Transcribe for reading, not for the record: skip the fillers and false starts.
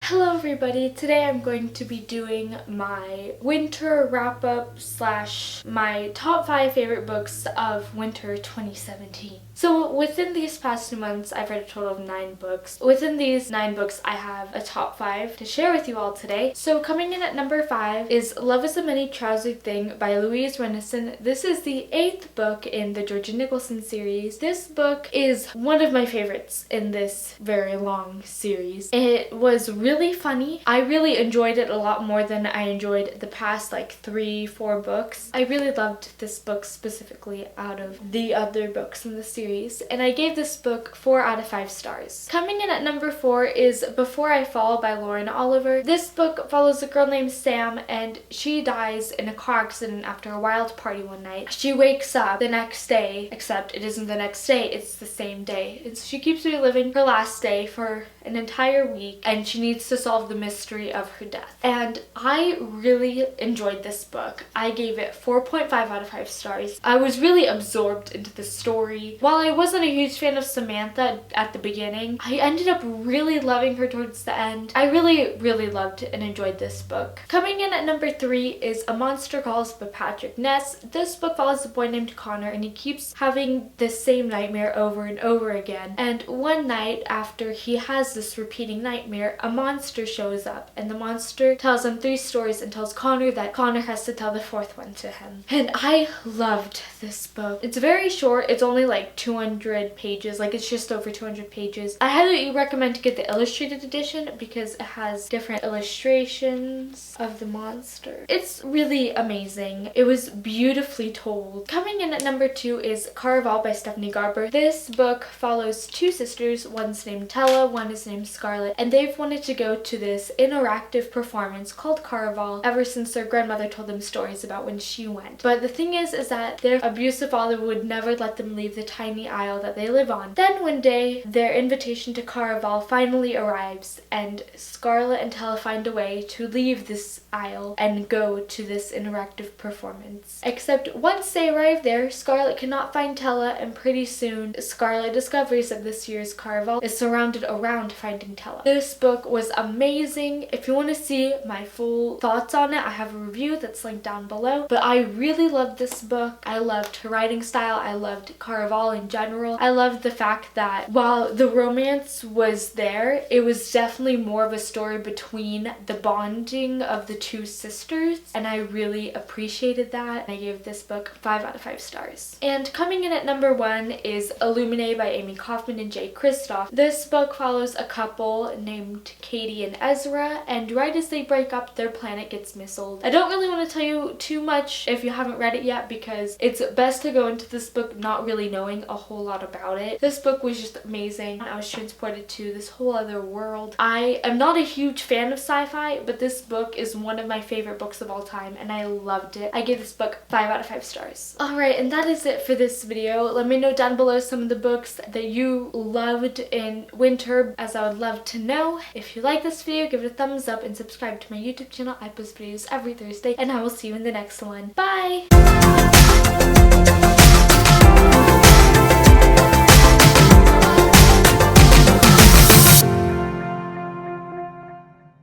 Hello everybody, today I'm going to be doing my winter wrap-up / my top 5 favorite books of winter 2017. So within these past 2 months, I've read a total of 9 books. Within these 9 books, I have a top 5 to share with you all today. So coming in at number 5 is Love is a Mini Trouser Thing by Louise Renison. This is the 8th book in the Georgia Nicholson series. This book is one of my favorites in this very long series. It was really funny. I really enjoyed it a lot more than I enjoyed the past 3-4 books. I really loved this book specifically out of the other books in the series, and I gave this book 4 out of 5 stars. Coming in at number 4 is Before I Fall by Lauren Oliver. This book follows a girl named Sam, and she dies in a car accident after a wild party one night. She wakes up the next day, except it isn't the next day, it's the same day. And so she keeps reliving her last day for an entire week, and she needs to solve the mystery of her death. And I really enjoyed this book. I gave it 4.5 out of 5 stars. I was really absorbed into the story. While I wasn't a huge fan of Samantha at the beginning, I ended up really loving her towards the end. I really loved and enjoyed this book. Coming in at number 3 is A Monster Calls by Patrick Ness. This book follows a boy named Connor, and he keeps having the same nightmare over and over again. And one night, after he has this repeating nightmare, a monster shows up, and the monster tells him 3 stories and tells Connor that Connor has to tell the 4th one to him. And I loved this book. It's very short. It's only 200 pages. It's just over 200 pages. I highly recommend to get the illustrated edition because it has different illustrations of the monster. It's really amazing. It was beautifully told. Coming in at number 2 is Carve Out by Stephanie Garber. This book follows 2 sisters. One's named Tella, one is named Scarlett, and they've wanted to go to this interactive performance called Carve Out ever since their grandmother told them stories about when she went. But the thing is that their abusive father would never let them leave the tiny isle that they live on. Then one day, their invitation to Carve Out finally arrives, and Scarlett and Tella find a way to leave this isle and go to this interactive performance. Except once they arrive there, Scarlett cannot find Tella, and pretty soon Scarlett discovers that this year's Carve Out is surrounded around finding Tella. This book was amazing. If you want to see my full thoughts on it, I have a review that's linked down below. But I really loved this book. I loved her writing style. I loved Carve Out in general. I loved the fact that while the romance was there, it was definitely more of a story between the bonding of the 2 sisters, and I really appreciated that. I gave this book 5 out of 5 stars. And coming in at number 1 is Illuminated by Amy Kaufman and Jay Kristoff. This book follows a couple named Katie and Ezra, and right as they break up, their planet gets missiled. I don't really want to tell you too much if you haven't read it yet, because it's best to go into this book not really knowing a whole lot about it. This book was just amazing. I was transported to this whole other world. I am not a huge fan of sci-fi, but this book is one of my favorite books of all time, and I loved it. I gave this book 5 out of 5 stars. Alright, and that is it for this video. Let me know down below some of the books that you loved in winter, as I would love to know. If you like this video, give it a thumbs up and subscribe to my YouTube channel. I post videos every Thursday, and I will see you in the next one. Bye!